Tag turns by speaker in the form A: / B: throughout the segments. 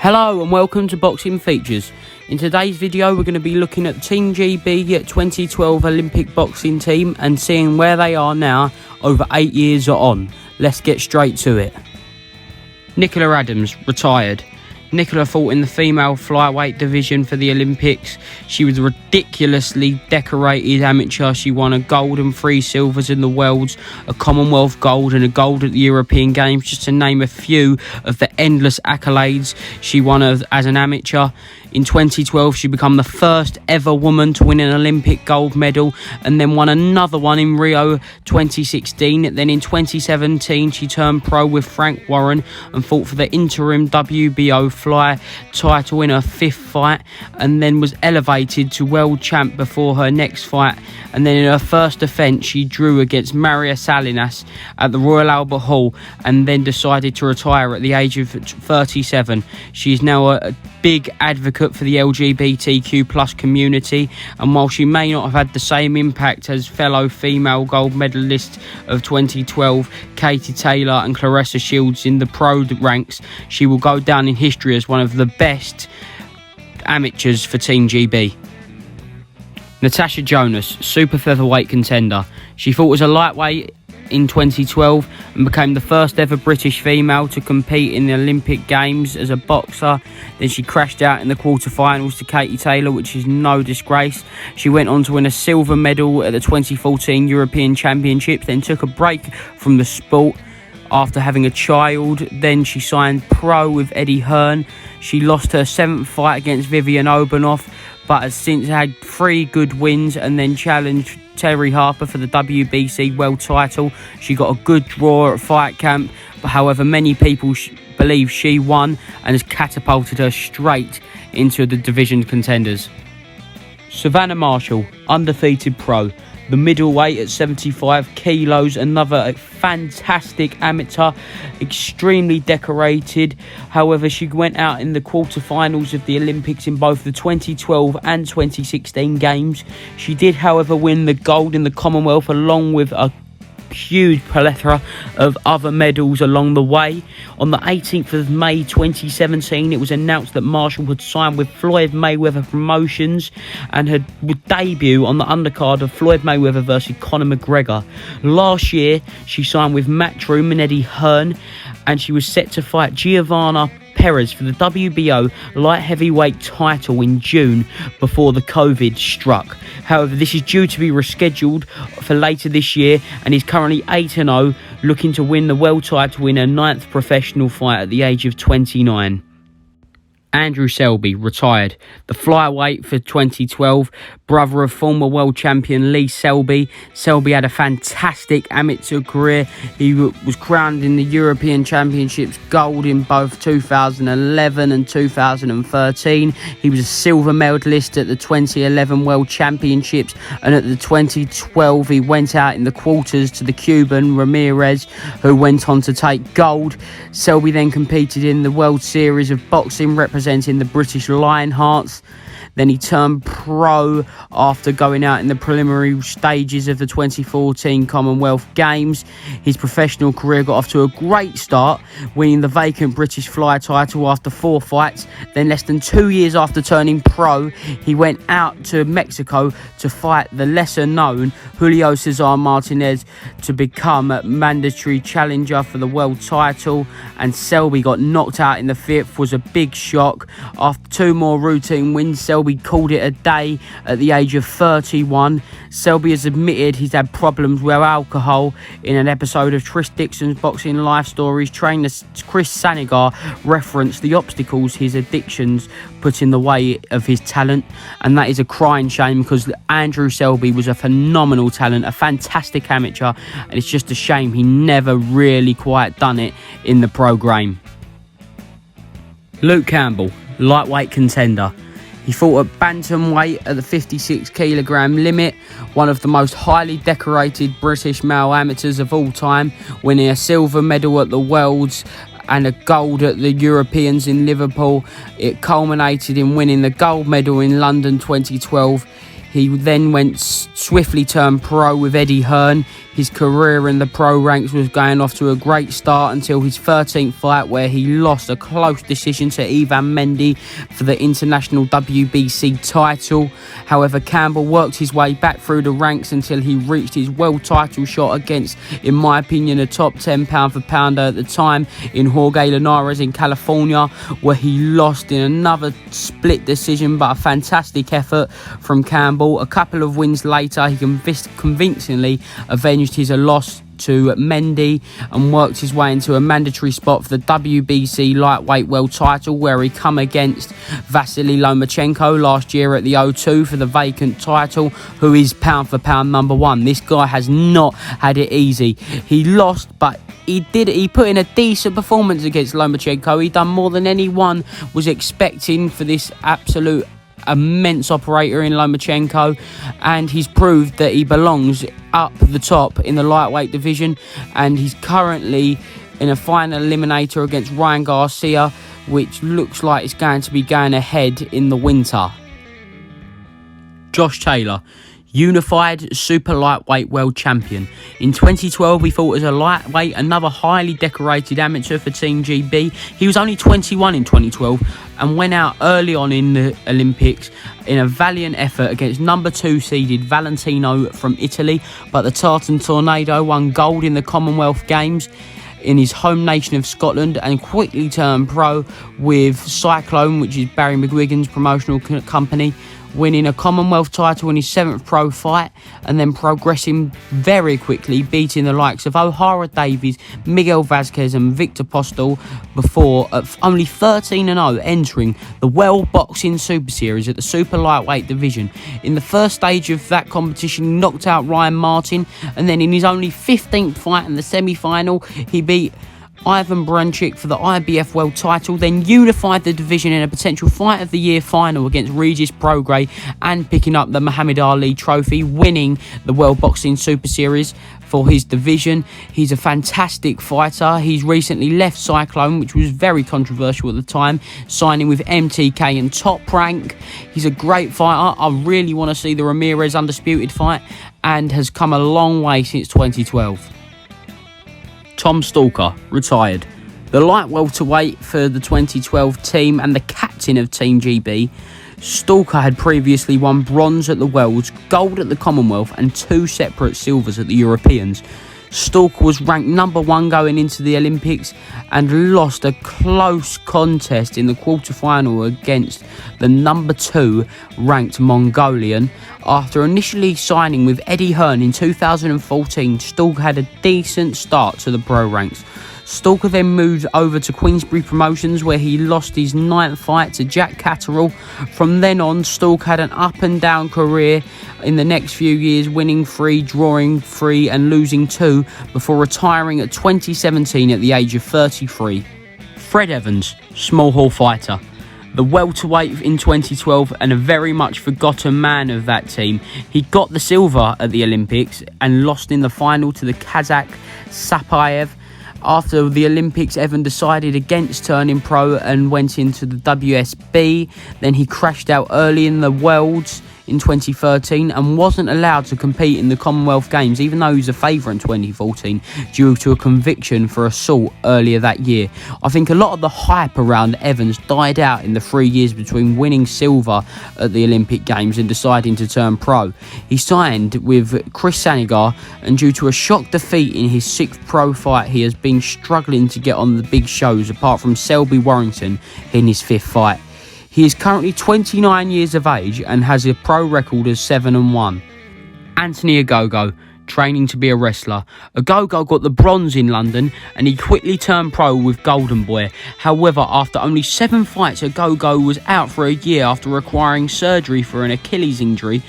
A: Hello and welcome to Boxing Features. In today's video we're going to be looking at Team GB 2012 Olympic boxing team and seeing where they are now over 8 years on. Let's get straight to it. Nicola Adams, retired. Nicola fought in the female flyweight division for the Olympics. She was a ridiculously decorated amateur. She won a gold and 3 silvers in the Worlds, a Commonwealth gold and a gold at the European Games, just to name a few of the endless accolades she won as an amateur. In 2012, she became the first ever woman to win an Olympic gold medal and then won another one in Rio 2016. Then in 2017, she turned pro with Frank Warren and fought for the interim WBO fly title in her 5th fight, and then was elevated to world champ before her next fight. And then in her first defence, she drew against Maria Salinas at the Royal Albert Hall and then decided to retire at the age of 37. She is now a big advocate for the LGBTQ plus community, and while she may not have had the same impact as fellow female gold medalists of 2012 Katie Taylor and Claressa Shields in the pro ranks, she will go down in history as one of the best amateurs for Team GB. Natasha Jonas, super featherweight contender. She fought as a lightweight in 2012 and became the first ever British female to compete in the Olympic Games as a boxer. Then she crashed out in the quarterfinals to Katie Taylor, which is no disgrace. She went on to win a silver medal at the 2014 European Championships, then took a break from the sport after having a child. Then she signed pro with Eddie Hearn. She lost her 7th fight against Vivian Obernoff, but has since had 3 good wins and then challenged Terry Harper for the WBC world title. She got a good draw at Fight Camp, but however many people believe she won and has catapulted her straight into the division contenders. Savannah Marshall, undefeated pro. The middleweight at 75 kilos, another fantastic amateur, extremely decorated. However, she went out in the quarterfinals of the Olympics in both the 2012 and 2016 games. She did, however, win the gold in the Commonwealth along with a huge plethora of other medals along the way. On the 18th of May 2017, it was announced that Marshall had signed with Floyd Mayweather Promotions and would debut on the undercard of Floyd Mayweather versus Conor McGregor. Last year, she signed with Matchroom and Eddie Hearn, and she was set to fight Giovanna Perez for the WBO light heavyweight title in June before the COVID struck. However, this is due to be rescheduled for later this year, and is currently 8-0, looking to win the world title in her 9th professional fight at the age of 29. Andrew Selby, retired. The flyweight for 2012, brother of former world champion Lee Selby. Selby had a fantastic amateur career. He was crowned in the European Championships gold in both 2011 and 2013. He was a silver medalist at the 2011 World Championships, and at the 2012 he went out in the quarters to the Cuban Ramirez, who went on to take gold. Selby then competed in the World Series of Boxing representing the British Lionhearts. Then he turned pro after going out in the preliminary stages of the 2014 Commonwealth Games. His professional career got off to a great start, winning the vacant British Fly title after 4 fights. Then less than 2 years after turning pro, he went out to Mexico to fight the lesser-known Julio Cesar Martinez to become a mandatory challenger for the world title. And Selby got knocked out in the 5th, was a big shock. After 2 more routine wins, Selby called it a day at the age of 31. Selby has admitted he's had problems with alcohol. In an episode of Tris Dixon's Boxing Life Stories, trainer Chris Sanigar referenced the obstacles his addictions put in the way of his talent, and that is a crying shame because Andrew Selby was a phenomenal talent, a fantastic amateur, and it's just a shame he never really quite done it in the pro game. Luke Campbell, lightweight contender. He fought at bantamweight at the 56 kilogram limit, one of the most highly decorated British male amateurs of all time, winning a silver medal at the Worlds and a gold at the Europeans in Liverpool. It culminated in winning the gold medal in London 2012. He then swiftly turned pro with Eddie Hearn. His career in the pro ranks was going off to a great start until his 13th fight, where he lost a close decision to Ivan Mendy for the international WBC title. However, Campbell worked his way back through the ranks until he reached his world title shot against, in my opinion, a top 10 pound for pounder at the time in Jorge Linares in California, where he lost in another split decision, but a fantastic effort from Campbell. A couple of wins later, he convincingly avenged his loss to Mendy and worked his way into a mandatory spot for the WBC lightweight world title, where he come against Vasily Lomachenko last year at the O2 for the vacant title, who is pound for pound number one. This guy has not had it easy. He lost, but he put in a decent performance against Lomachenko. He done more than anyone was expecting for this absolute immense operator in Lomachenko, and he's proved that he belongs up the top in the lightweight division, and he's currently in a final eliminator against Ryan Garcia, which looks like it's going to be going ahead in the winter. Josh Taylor, unified super lightweight world champion. In 2012, he fought as a lightweight, another highly decorated amateur for Team GB. He was only 21 in 2012 and went out early on in the Olympics in a valiant effort against number 2 seeded Valentino from Italy, but the Tartan Tornado won gold in the Commonwealth Games in his home nation of Scotland and quickly turned pro with Cyclone, which is Barry McGuigan's promotional company, winning a Commonwealth title in his 7th pro fight and then progressing very quickly, beating the likes of O'Hara Davies, Miguel Vazquez and Victor Postel before, at only 13-0, entering the World Boxing Super Series at the super lightweight division. In the first stage of that competition, he knocked out Ryan Martin, and then in his only 15th fight in the semi-final, he beat Ivan Branchik for the IBF World title, then unified the division in a potential Fight of the Year final against Regis Prograis and picking up the Muhammad Ali trophy, winning the World Boxing Super Series for his division. He's a fantastic fighter. He's recently left Cyclone, which was very controversial at the time, signing with MTK and Top Rank. He's a great fighter. I really want to see the Ramirez Undisputed fight, and has come a long way since 2012. Tom Stalker, retired. The light welterweight for the 2012 team and the captain of Team GB, Stalker had previously won bronze at the Worlds, gold at the Commonwealth and 2 separate silvers at the Europeans. Stalker was ranked number 1 going into the Olympics and lost a close contest in the quarterfinal against the number 2 ranked Mongolian. After initially signing with Eddie Hearn in 2014, Stalker had a decent start to the pro ranks. Stalker then moved over to Queensberry Promotions, where he lost his 9th fight to Jack Catterall. From then on, Stalker had an up and down career in the next few years, winning 3, drawing 3 and losing 2 before retiring at 2017 at the age of 33. Fred Evans, small hall fighter. The welterweight in 2012 and a very much forgotten man of that team. He got the silver at the Olympics and lost in the final to the Kazakh Sapayev. After the Olympics, Evan decided against turning pro and went into the WSB. Then he crashed out early in the Worlds in 2013 and wasn't allowed to compete in the Commonwealth Games, even though he was a favourite in 2014 due to a conviction for assault earlier that year. I think a lot of the hype around Evans died out in the 3 years between winning silver at the Olympic Games and deciding to turn pro. He signed with Chris Sanigar, and due to a shock defeat in his 6th pro fight, he has been struggling to get on the big shows apart from Selby Warrington in his 5th fight. He is currently 29 years of age and has a pro record of 7-1. Anthony Ogogo, training to be a wrestler. Ogogo got the bronze in London and he quickly turned pro with Golden Boy. However, after only 7 fights, Ogogo was out for a year after requiring surgery for an Achilles injury.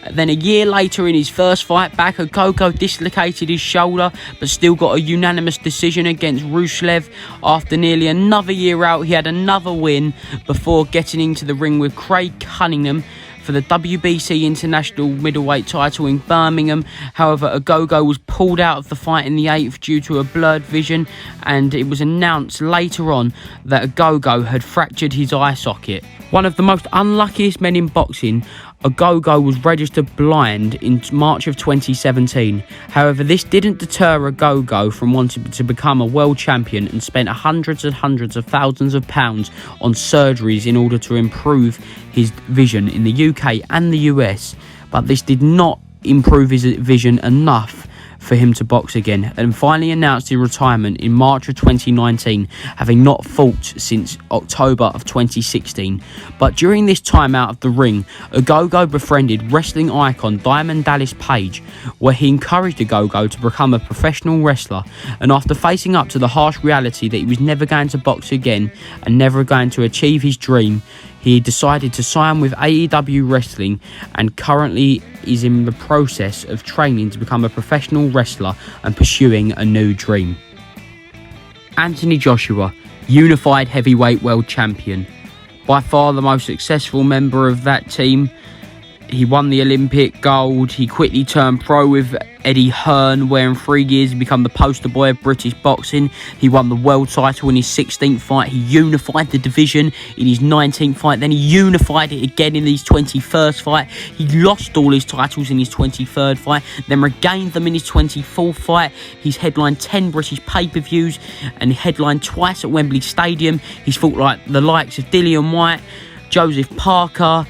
A: Then a year later, in his first fight back, Ogogo dislocated his shoulder but still got a unanimous decision against Rushlev. After nearly another year out, he had another win before getting into the ring with Craig Cunningham for the WBC International Middleweight title in Birmingham. However, Ogogo was pulled out of the fight in the 8th due to a blurred vision, and it was announced later on that Ogogo had fractured his eye socket. One of the most unluckiest men in boxing, Ogogo was registered blind in March of 2017. However, this didn't deter Ogogo from wanting to become a world champion and spent hundreds and hundreds of thousands of pounds on surgeries in order to improve his vision in the UK and the US. But this did not improve his vision enough for him to box again, and finally announced his retirement in March of 2019, having not fought since October of 2016. But during this time out of the ring, Ogogo befriended wrestling icon Diamond Dallas Page, where he encouraged Ogogo to become a professional wrestler, and after facing up to the harsh reality that he was never going to box again and never going to achieve his dream, he decided to sign with AEW Wrestling and currently is in the process of training to become a professional wrestler and pursuing a new dream. Anthony Joshua, Unified Heavyweight World Champion. By far the most successful member of that team. He won the Olympic gold. He quickly turned pro with Eddie Hearn, where in 3 years he became the poster boy of British boxing. He won the world title in his 16th fight. He unified the division in his 19th fight. Then he unified it again in his 21st fight. He lost all his titles in his 23rd fight, then regained them in his 24th fight. He's headlined 10 British pay-per-views and headlined twice at Wembley Stadium. He's fought like the likes of Dillian White, Joseph Parker,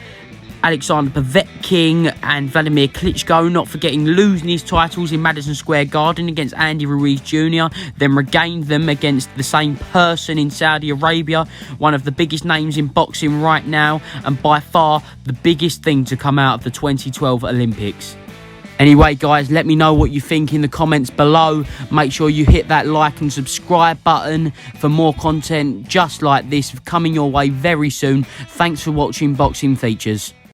A: Alexander Povetkin and Vladimir Klitschko, not forgetting losing his titles in Madison Square Garden against Andy Ruiz Jr., then regained them against the same person in Saudi Arabia, one of the biggest names in boxing right now, and by far the biggest thing to come out of the 2012 Olympics. Anyway, guys, let me know what you think in the comments below. Make sure you hit that like and subscribe button for more content just like this coming your way very soon. Thanks for watching Boxing Features.